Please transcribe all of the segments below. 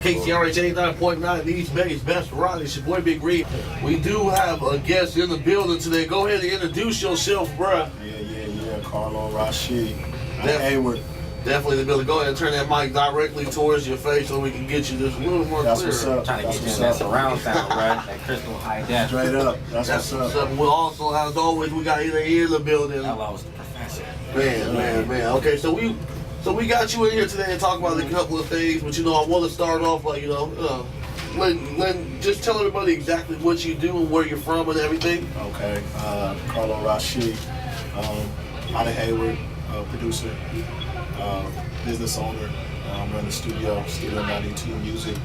KCRH 89.9, East Vegas best variety. It's your boy Big Reid. We do have a guest in the building today. Go ahead and introduce yourself, bruh. Yeah. Carlo Rashee. Hayward. Definitely in the building. Go ahead and turn that mic directly towards your face so we can get you just a little more That's clear. what's up. Trying to get you in that surround sound, right? That crystal high def. Straight up. That's what's up. We also, as always, we got either in the building. Hello, the professor. Man. Okay, so we got you in here today to talk about a couple of things, but I want to start off like just tell everybody exactly what you do and where you're from and everything. Okay, Carlo Rashee, out of Hayward, producer, business owner. I'm running the Studio 92 Music,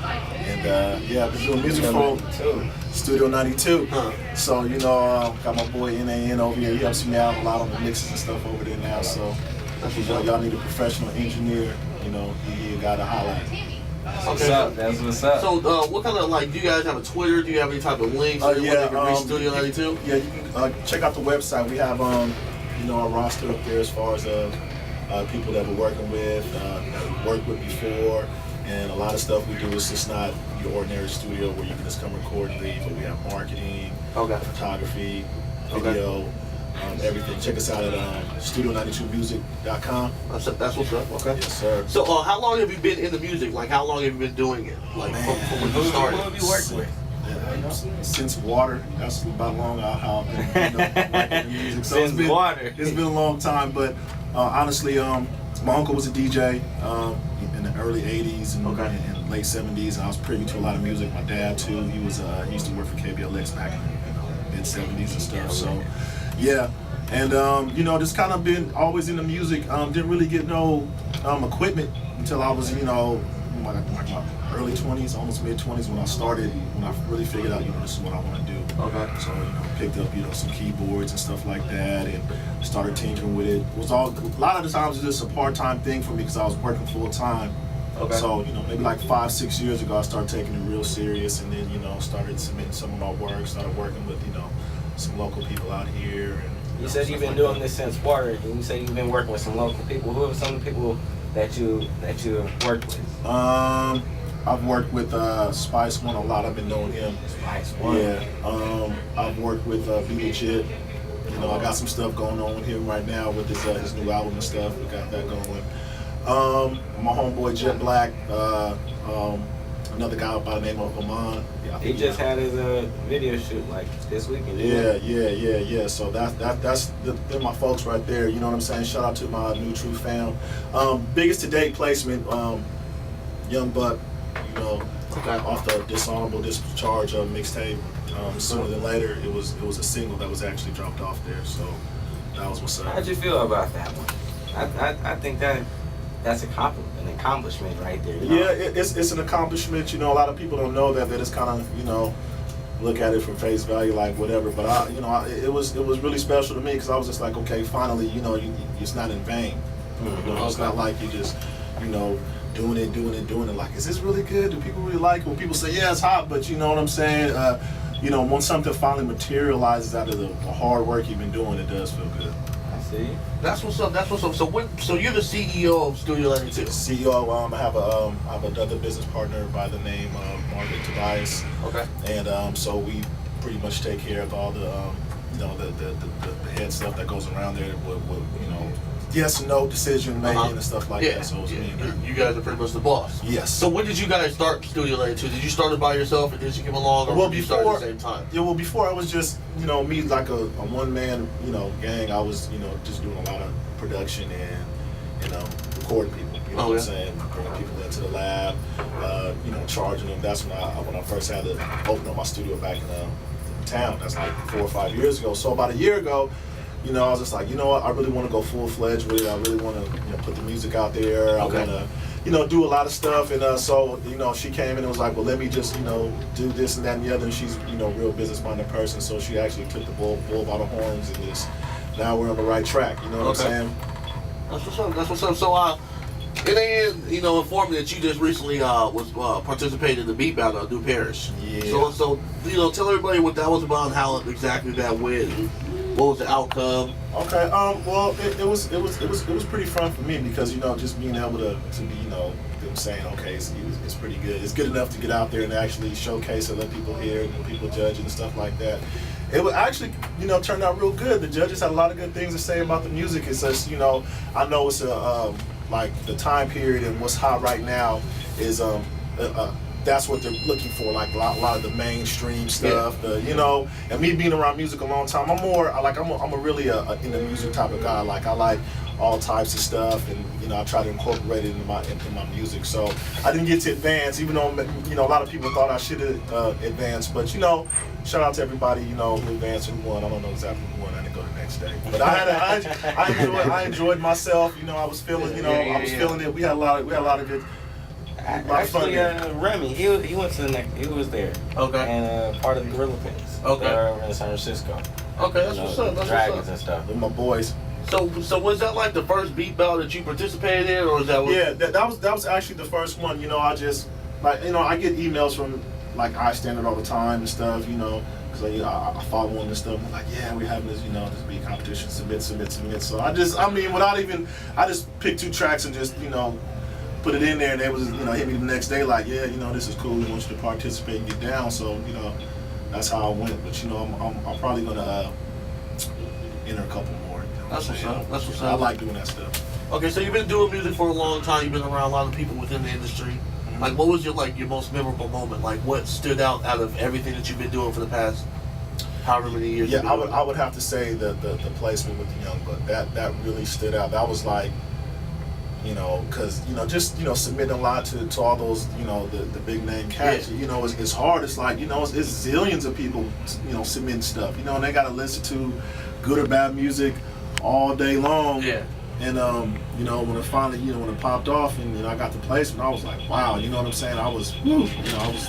and I've been doing music for Studio 92. So got my boy Nan over here. He helps me out a lot on the mixes and stuff over there now. So y'all need a professional engineer. You gotta highlight. That's what's up. So, what kind of do you guys have a Twitter? Do you have any type of links? Where they can reach Studio 92? Yeah, you can check out the website. We have a roster up there as far as people that we're working with, that we worked with before, and a lot of stuff we do is just not your ordinary studio where you can just come record and leave, but we have marketing, photography, video, everything. Check us out at studio92music.com. That's what's up. Okay. Yes, sir. So, how long have you been in the music? How long have you been doing it? From when you started? Who have you worked with? Since Water, that's about long how I've been working in music. So Since Water. It's been a long time, but honestly, my uncle was a DJ in the early 80s and late 70s, and I was privy to a lot of music. My dad too, he used to work for KBLX back in the mid 70s and stuff. So yeah, and just kind of been always in the music. Didn't really get no equipment until I was my early 20s, almost mid 20s when I really figured out this is what I want to do. Okay. So picked up some keyboards and stuff like that and started tinkering with it. It was a lot of the times it was just a part-time thing for me because I was working full-time. Okay. So maybe like 5-6 years ago I started taking it real serious, and then started submitting some of my work, started working with some local people out here. And, you said you've been doing this since Water, and you said you've been working with some local people. Who are some of the people that you worked with? I've worked with Spice One a lot. I've been knowing him. Spice One. Yeah. I've worked with Be Legit. I got some stuff going on with him right now with his new album and stuff. We got that going. My homeboy Jet Black. Another guy by the name of Oman. Yeah, he just had his video shoot this weekend. Yeah. So they're my folks right there. You know what I'm saying? Shout out to my new true fam. Biggest to date placement, Young Buck. Off the Dishonorable Discharge mixtape. Sooner than later, it was a single that was actually dropped off there. So that was what's up. How'd you feel about that one? I think that's an accomplishment right there. Yeah, it's an accomplishment. A lot of people don't know that it's kind of look at it from face value like whatever. But it was really special to me because I was just like, okay, finally, it's not in vain. It's not like you just doing it. Like, is this really good? Do people really like it? When people say, yeah, it's hot, but you know what I'm saying? When something finally materializes out of the hard work you've been doing, it does feel good. I see. That's what's up. So you're the CEO of Studio 92. CEO. I have another business partner by the name of Margaret Tobias. Okay. And so we pretty much take care of all the the head stuff that goes around there with yes and no decision making and stuff like that. So it's me and her. You guys are pretty much the boss. Yes. So when did you guys start Studio 92? Did you start it by yourself, or did you come along, or did you start at the same time? Yeah. Well, before I was just me like a one man gang. I was just doing a lot of production and recording people. You know what I'm saying? Bringing people into the lab, charging them. That's when I first had to open up my studio back in town. That's like 4 or 5 years ago. So about a year ago, I was just like, what? I really want to go full-fledged with it. I really want to, put the music out there. I want to, do a lot of stuff. And so, she came in and was like, well, let me just, do this and that and the other. And she's, real business-minded person. So she actually took the bull by the horns and just, now we're on the right track. You know what I'm saying? That's what's up. So, and then, informed me that you just recently was participated in the beat battle at New Parish. Yeah. So, tell everybody what that was about and how exactly that went. What was the outcome? Okay. Well, it was pretty fun for me because just being able to be them saying, okay, it's pretty good. It's good enough to get out there and actually showcase and let people hear it and people judge it and stuff like that. It was actually, turned out real good. The judges had a lot of good things to say about the music. It's just, I know it's like the time period and what's hot right now is that's what they're looking for, like a lot of the mainstream stuff. Yeah. And me being around music a long time, I'm a really in the music type of guy. Like I like all types of stuff, and I try to incorporate it into my music. So I didn't get to advance, even though a lot of people thought I should have advanced. But shout out to everybody who advanced and won. I don't know exactly who won. I didn't go the next day, but I enjoyed myself. I was feeling feeling it. We had a lot of good. Actually, Remy, he went to the next. He was there. Okay. And part of the Gorilla Pits. Okay. They're over in San Francisco. Okay, that's what's up. That's Dragons what's up. and stuff. With my boys. So was that like the first beat battle that you participated in, or was that? Yeah, that was actually the first one. I just I get emails from like iStandard all the time and stuff. Because I follow them and stuff. I'm like, yeah, we're having this this beat competition. Submit. So I just picked 2 tracks and just put it in there, and they was hit me the next day like, yeah, this is cool. We want you to participate and get down. So that's how I went. But I'm probably gonna enter a couple more. That's what's up. That's what's up. I like doing that stuff. Okay, so you've been doing music for a long time. You've been around a lot of people within the industry. Mm-hmm. Like, what was your most memorable moment? Like, what stood out of everything that you've been doing for the past however many years? Yeah, I would have to say the placement with the Young Buck. That really stood out. That was like, because just submitting a lot to all those the big name cats. Yeah. It's hard. It's like it's zillions of people submitting stuff. And they got to listen to good or bad music all day long. Yeah. And when it finally when it popped off and I got the placement, I was like, wow. You know what I'm saying? I was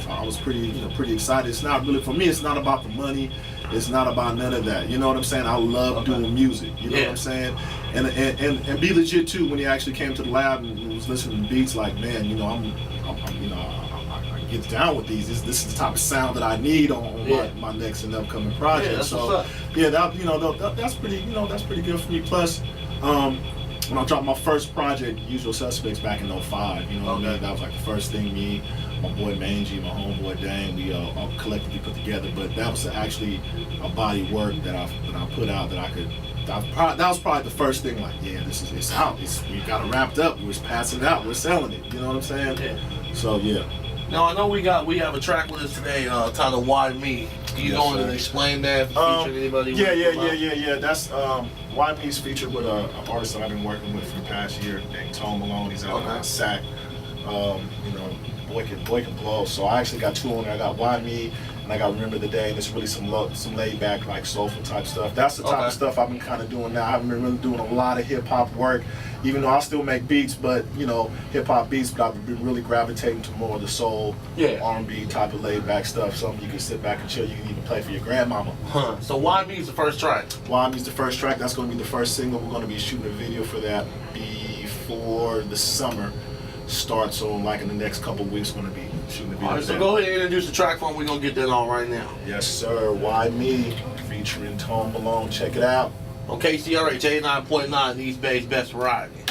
I was pretty excited. It's not really, for me, it's not about the money. It's not about none of that. You know what I'm saying? I love doing music. You know what I'm saying? And be legit too. When he actually came to the lab and was listening to beats, like, man, I get down with these. This is the type of sound that I need on my next and upcoming project. Yeah, so that's pretty good for me. Plus, when I dropped my first project, Usual Suspects, back in 05, that was like the first thing me, my boy Mangy, my homeboy Dang, we all collectively put together. But that was actually a body work that I put out that was probably the first thing, like, yeah, it's out. We got it wrapped up. We're passing it out. We're selling it. You know what I'm saying? Yeah. So yeah. Now I know we have a track with us today titled "Why Me." Can you go in and explain that? Feature anybody? Yeah. That's Why Me's featured with an artist that I've been working with for the past year named Tone Malone. He's out on SAC. Boy can blow. So I actually got 2 on there. I got Why Me and I got Remember the Day. And it's really some laid back, like, soulful type stuff. That's the type of stuff I've been kind of doing now. I haven't been really doing a lot of hip hop work, even though I still make beats, but hip hop beats. But I've been really gravitating to more of the soul, R&B type of laid back stuff. Something you can sit back and chill. You can even play for your grandmama. So Why Me is the first track. Why Me is the first track. That's going to be the first single. We're going to be shooting a video for that before the summer starts. So like in the next couple of weeks, we're going to be shooting the video. All right, so go ahead and introduce the track for him. We're going to get that on right now. Yes, sir. Why Me, featuring Tone Malone. Check it out. On KCRH 89.9, East Bay's best variety.